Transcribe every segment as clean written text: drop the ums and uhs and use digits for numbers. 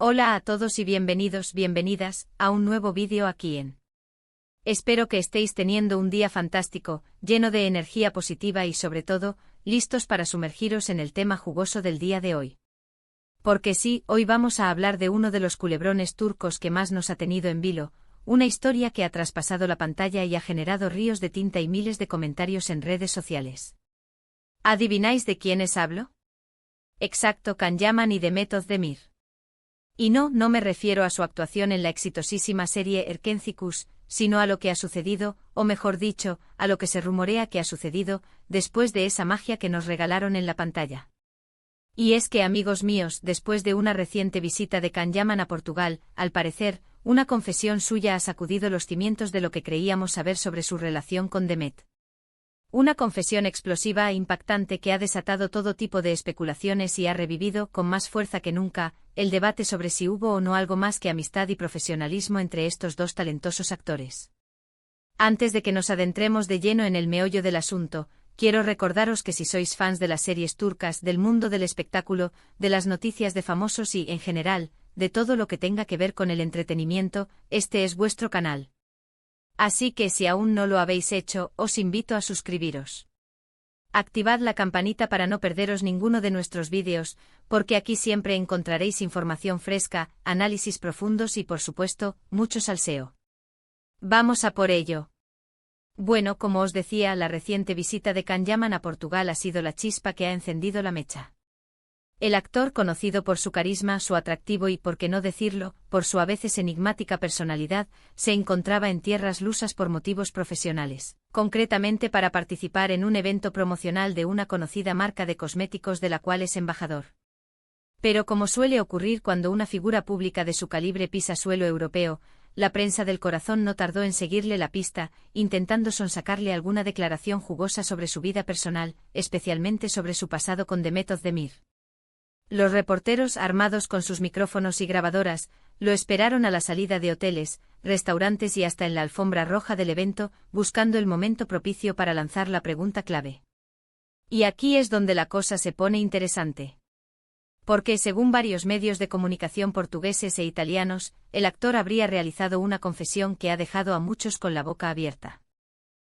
Hola a todos y bienvenidas a un nuevo vídeo aquí en. Espero que estéis teniendo un día fantástico, lleno de energía positiva y sobre todo, listos para sumergiros en el tema jugoso del día de hoy. Porque sí, hoy vamos a hablar de uno de los culebrones turcos que más nos ha tenido en vilo, una historia que ha traspasado la pantalla y ha generado ríos de tinta y miles de comentarios en redes sociales. ¿Adivináis de quiénes hablo? Exacto, Can Yaman y Demet Özdemir. Y no me refiero a su actuación en la exitosísima serie Erkenci, sino a lo que ha sucedido, o mejor dicho, a lo que se rumorea que ha sucedido, después de esa magia que nos regalaron en la pantalla. Y es que, amigos míos, después de una reciente visita de Can Yaman a Portugal, al parecer, una confesión suya ha sacudido los cimientos de lo que creíamos saber sobre su relación con Demet. Una confesión explosiva e impactante que ha desatado todo tipo de especulaciones y ha revivido, con más fuerza que nunca, el debate sobre si hubo o no algo más que amistad y profesionalismo entre estos dos talentosos actores. Antes de que nos adentremos de lleno en el meollo del asunto, quiero recordaros que si sois fans de las series turcas, del mundo del espectáculo, de las noticias de famosos y, en general, de todo lo que tenga que ver con el entretenimiento, este es vuestro canal. Así que si aún no lo habéis hecho, os invito a suscribiros. Activad la campanita para no perderos ninguno de nuestros vídeos, porque aquí siempre encontraréis información fresca, análisis profundos y por supuesto, mucho salseo. ¡Vamos a por ello! Bueno, como os decía, la reciente visita de Can Yaman a Portugal ha sido la chispa que ha encendido la mecha. El actor, conocido por su carisma, su atractivo y, por qué no decirlo, por su a veces enigmática personalidad, se encontraba en tierras lusas por motivos profesionales, concretamente para participar en un evento promocional de una conocida marca de cosméticos de la cual es embajador. Pero como suele ocurrir cuando una figura pública de su calibre pisa suelo europeo, la prensa del corazón no tardó en seguirle la pista, intentando sonsacarle alguna declaración jugosa sobre su vida personal, especialmente sobre su pasado con Demet Özdemir. Los reporteros, armados con sus micrófonos y grabadoras, lo esperaron a la salida de hoteles, restaurantes y hasta en la alfombra roja del evento, buscando el momento propicio para lanzar la pregunta clave. Y aquí es donde la cosa se pone interesante. Porque, según varios medios de comunicación portugueses e italianos, el actor habría realizado una confesión que ha dejado a muchos con la boca abierta.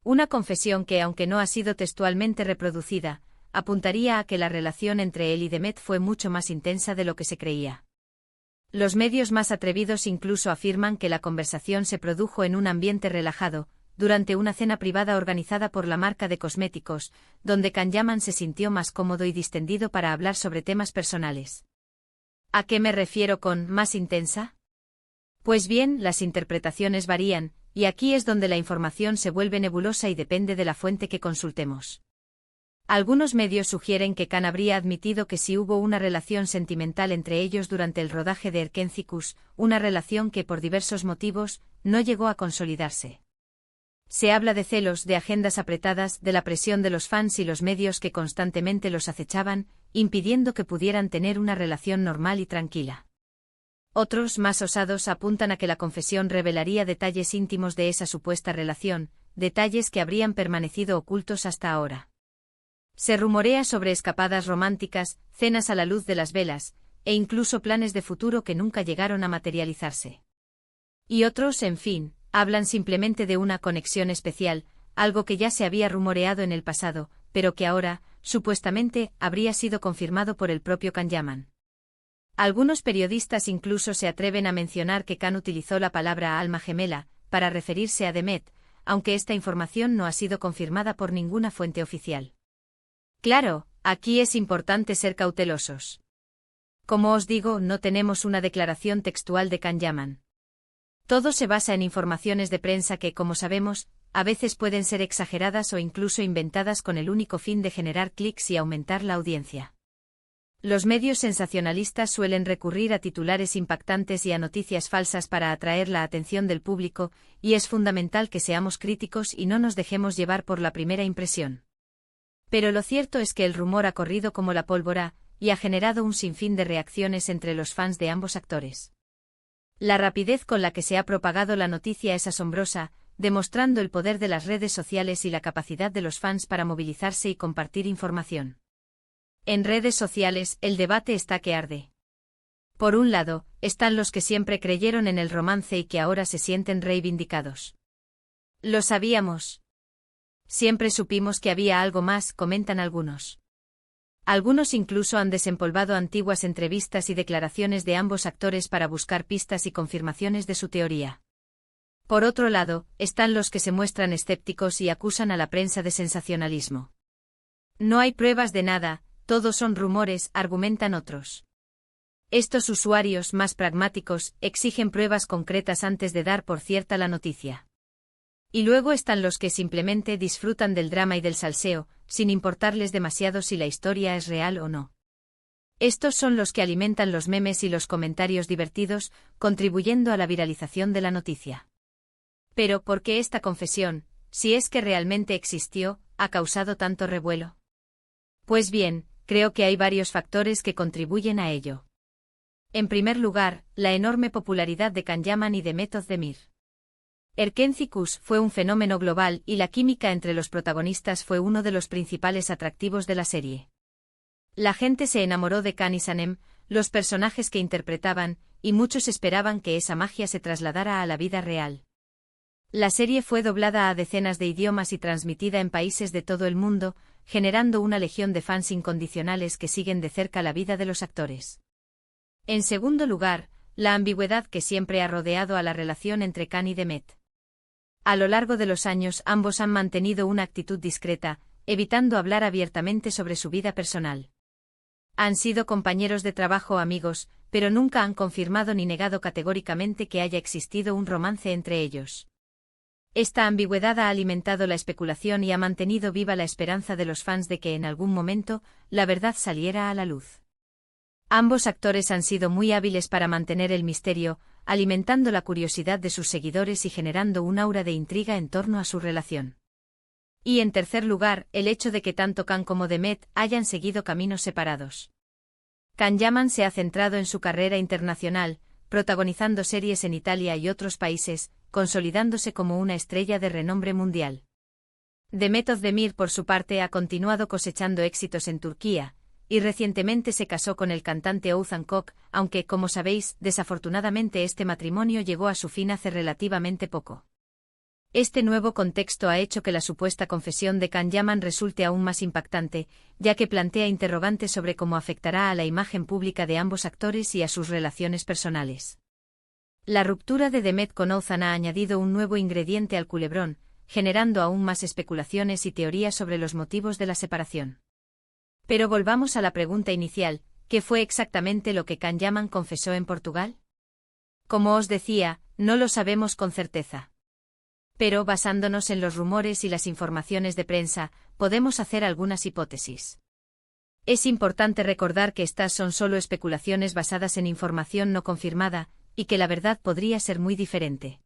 Una confesión que, aunque no ha sido textualmente reproducida, apuntaría a que la relación entre él y Demet fue mucho más intensa de lo que se creía. Los medios más atrevidos incluso afirman que la conversación se produjo en un ambiente relajado, durante una cena privada organizada por la marca de cosméticos, donde Can Yaman se sintió más cómodo y distendido para hablar sobre temas personales. ¿A qué me refiero con más intensa? Pues bien, las interpretaciones varían, y aquí es donde la información se vuelve nebulosa y depende de la fuente que consultemos. Algunos medios sugieren que Can habría admitido que sí hubo una relación sentimental entre ellos durante el rodaje de Erkenci, una relación que por diversos motivos no llegó a consolidarse. Se habla de celos, de agendas apretadas, de la presión de los fans y los medios que constantemente los acechaban, impidiendo que pudieran tener una relación normal y tranquila. Otros, más osados, apuntan a que la confesión revelaría detalles íntimos de esa supuesta relación, detalles que habrían permanecido ocultos hasta ahora. Se rumorea sobre escapadas románticas, cenas a la luz de las velas, e incluso planes de futuro que nunca llegaron a materializarse. Y otros, en fin, hablan simplemente de una conexión especial, algo que ya se había rumoreado en el pasado, pero que ahora, supuestamente, habría sido confirmado por el propio Can Yaman. Algunos periodistas incluso se atreven a mencionar que Can utilizó la palabra alma gemela para referirse a Demet, aunque esta información no ha sido confirmada por ninguna fuente oficial. Claro, aquí es importante ser cautelosos. Como os digo, no tenemos una declaración textual de Can Yaman. Todo se basa en informaciones de prensa que, como sabemos, a veces pueden ser exageradas o incluso inventadas con el único fin de generar clics y aumentar la audiencia. Los medios sensacionalistas suelen recurrir a titulares impactantes y a noticias falsas para atraer la atención del público, y es fundamental que seamos críticos y no nos dejemos llevar por la primera impresión. Pero lo cierto es que el rumor ha corrido como la pólvora, y ha generado un sinfín de reacciones entre los fans de ambos actores. La rapidez con la que se ha propagado la noticia es asombrosa, demostrando el poder de las redes sociales y la capacidad de los fans para movilizarse y compartir información. En redes sociales, el debate está que arde. Por un lado, están los que siempre creyeron en el romance y que ahora se sienten reivindicados. Lo sabíamos. Siempre supimos que había algo más, comentan algunos. Algunos incluso han desempolvado antiguas entrevistas y declaraciones de ambos actores para buscar pistas y confirmaciones de su teoría. Por otro lado, están los que se muestran escépticos y acusan a la prensa de sensacionalismo. No hay pruebas de nada, todos son rumores, argumentan otros. Estos usuarios más pragmáticos exigen pruebas concretas antes de dar por cierta la noticia. Y luego están los que simplemente disfrutan del drama y del salseo, sin importarles demasiado si la historia es real o no. Estos son los que alimentan los memes y los comentarios divertidos, contribuyendo a la viralización de la noticia. Pero, ¿por qué esta confesión, si es que realmente existió, ha causado tanto revuelo? Pues bien, creo que hay varios factores que contribuyen a ello. En primer lugar, la enorme popularidad de Can Yaman y de Method Demir. Erkenci-Kush fue un fenómeno global y la química entre los protagonistas fue uno de los principales atractivos de la serie. La gente se enamoró de Can y Sanem, los personajes que interpretaban, y muchos esperaban que esa magia se trasladara a la vida real. La serie fue doblada a decenas de idiomas y transmitida en países de todo el mundo, generando una legión de fans incondicionales que siguen de cerca la vida de los actores. En segundo lugar, la ambigüedad que siempre ha rodeado a la relación entre Can y Demet. A lo largo de los años ambos han mantenido una actitud discreta, evitando hablar abiertamente sobre su vida personal. Han sido compañeros de trabajo o amigos, pero nunca han confirmado ni negado categóricamente que haya existido un romance entre ellos. Esta ambigüedad ha alimentado la especulación y ha mantenido viva la esperanza de los fans de que en algún momento la verdad saliera a la luz. Ambos actores han sido muy hábiles para mantener el misterio, alimentando la curiosidad de sus seguidores y generando un aura de intriga en torno a su relación. Y en tercer lugar, el hecho de que tanto Can como Demet hayan seguido caminos separados. Can Yaman se ha centrado en su carrera internacional, protagonizando series en Italia y otros países, consolidándose como una estrella de renombre mundial. Demet Özdemir, por su parte, ha continuado cosechando éxitos en Turquía, y recientemente se casó con el cantante Oğuzhan Koç, aunque, como sabéis, desafortunadamente este matrimonio llegó a su fin hace relativamente poco. Este nuevo contexto ha hecho que la supuesta confesión de Can Yaman resulte aún más impactante, ya que plantea interrogantes sobre cómo afectará a la imagen pública de ambos actores y a sus relaciones personales. La ruptura de Demet con Oğuzhan ha añadido un nuevo ingrediente al culebrón, generando aún más especulaciones y teorías sobre los motivos de la separación. Pero volvamos a la pregunta inicial, ¿qué fue exactamente lo que Can Yaman confesó en Portugal? Como os decía, no lo sabemos con certeza. Pero, basándonos en los rumores y las informaciones de prensa, podemos hacer algunas hipótesis. Es importante recordar que estas son solo especulaciones basadas en información no confirmada, y que la verdad podría ser muy diferente.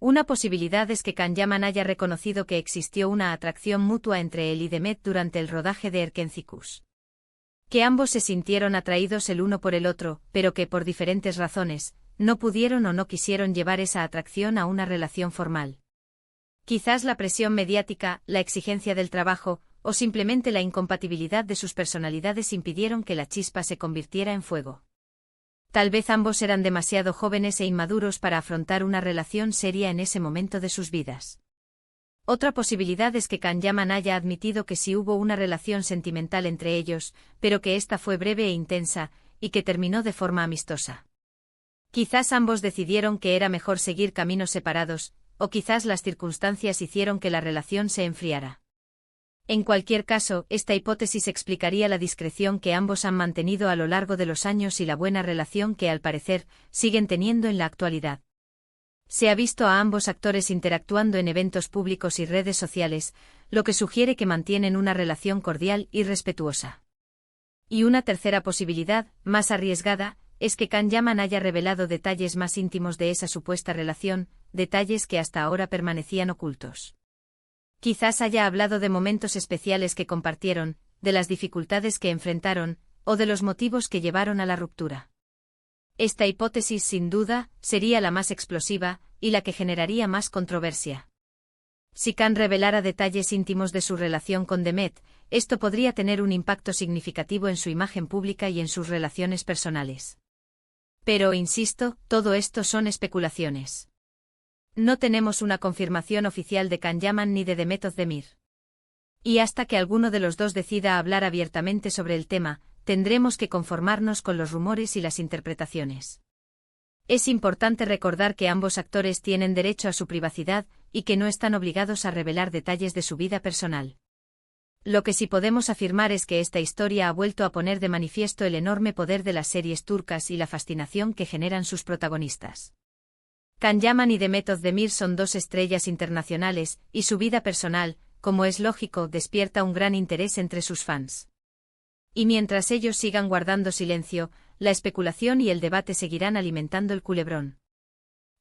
Una posibilidad es que Can Yaman haya reconocido que existió una atracción mutua entre él y Demet durante el rodaje de Erkenci-Kush. Que ambos se sintieron atraídos el uno por el otro, pero que por diferentes razones, no pudieron o no quisieron llevar esa atracción a una relación formal. Quizás la presión mediática, la exigencia del trabajo, o simplemente la incompatibilidad de sus personalidades impidieron que la chispa se convirtiera en fuego. Tal vez ambos eran demasiado jóvenes e inmaduros para afrontar una relación seria en ese momento de sus vidas. Otra posibilidad es que Can Yaman haya admitido que sí hubo una relación sentimental entre ellos, pero que ésta fue breve e intensa, y que terminó de forma amistosa. Quizás ambos decidieron que era mejor seguir caminos separados, o quizás las circunstancias hicieron que la relación se enfriara. En cualquier caso, esta hipótesis explicaría la discreción que ambos han mantenido a lo largo de los años y la buena relación que, al parecer, siguen teniendo en la actualidad. Se ha visto a ambos actores interactuando en eventos públicos y redes sociales, lo que sugiere que mantienen una relación cordial y respetuosa. Y una tercera posibilidad, más arriesgada, es que Can Yaman haya revelado detalles más íntimos de esa supuesta relación, detalles que hasta ahora permanecían ocultos. Quizás haya hablado de momentos especiales que compartieron, de las dificultades que enfrentaron, o de los motivos que llevaron a la ruptura. Esta hipótesis, sin duda, sería la más explosiva, y la que generaría más controversia. Si Can revelara detalles íntimos de su relación con Demet, esto podría tener un impacto significativo en su imagen pública y en sus relaciones personales. Pero, insisto, todo esto son especulaciones. No tenemos una confirmación oficial de Can Yaman ni de Demet Özdemir. Y hasta que alguno de los dos decida hablar abiertamente sobre el tema, tendremos que conformarnos con los rumores y las interpretaciones. Es importante recordar que ambos actores tienen derecho a su privacidad y que no están obligados a revelar detalles de su vida personal. Lo que sí podemos afirmar es que esta historia ha vuelto a poner de manifiesto el enorme poder de las series turcas y la fascinación que generan sus protagonistas. Can Yaman y Demet Özdemir son dos estrellas internacionales, y su vida personal, como es lógico, despierta un gran interés entre sus fans. Y mientras ellos sigan guardando silencio, la especulación y el debate seguirán alimentando el culebrón.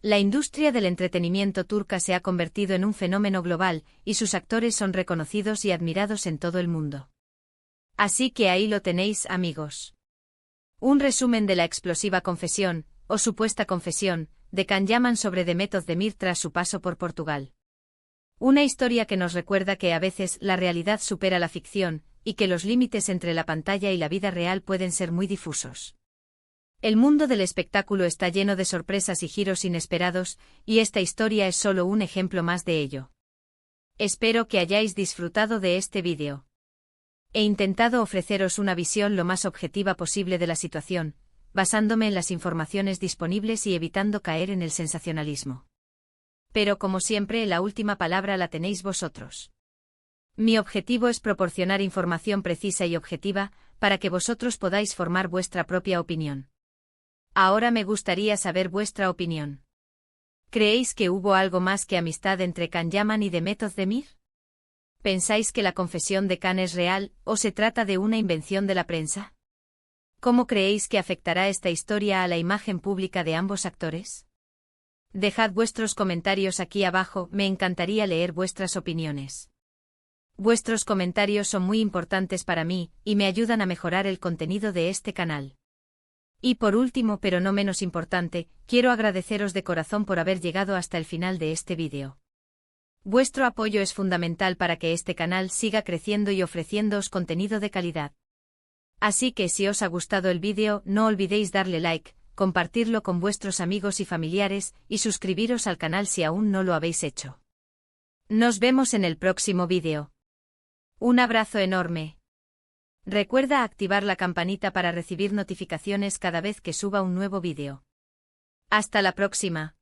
La industria del entretenimiento turca se ha convertido en un fenómeno global, y sus actores son reconocidos y admirados en todo el mundo. Así que ahí lo tenéis, amigos. Un resumen de la explosiva confesión, o supuesta confesión, de Can Yaman sobre Demet Özdemir tras su paso por Portugal. Una historia que nos recuerda que a veces la realidad supera la ficción, y que los límites entre la pantalla y la vida real pueden ser muy difusos. El mundo del espectáculo está lleno de sorpresas y giros inesperados, y esta historia es solo un ejemplo más de ello. Espero que hayáis disfrutado de este vídeo. He intentado ofreceros una visión lo más objetiva posible de la situación, basándome en las informaciones disponibles y evitando caer en el sensacionalismo. Pero como siempre, la última palabra la tenéis vosotros. Mi objetivo es proporcionar información precisa y objetiva, para que vosotros podáis formar vuestra propia opinión. Ahora me gustaría saber vuestra opinión. ¿Creéis que hubo algo más que amistad entre Can Yaman y Demet Özdemir? ¿Pensáis que la confesión de Can es real, o se trata de una invención de la prensa? ¿Cómo creéis que afectará esta historia a la imagen pública de ambos actores? Dejad vuestros comentarios aquí abajo, me encantaría leer vuestras opiniones. Vuestros comentarios son muy importantes para mí, y me ayudan a mejorar el contenido de este canal. Y por último, pero no menos importante, quiero agradeceros de corazón por haber llegado hasta el final de este vídeo. Vuestro apoyo es fundamental para que este canal siga creciendo y ofreciéndoos contenido de calidad. Así que si os ha gustado el vídeo, no olvidéis darle like, compartirlo con vuestros amigos y familiares, y suscribiros al canal si aún no lo habéis hecho. Nos vemos en el próximo vídeo. Un abrazo enorme. Recuerda activar la campanita para recibir notificaciones cada vez que suba un nuevo vídeo. Hasta la próxima.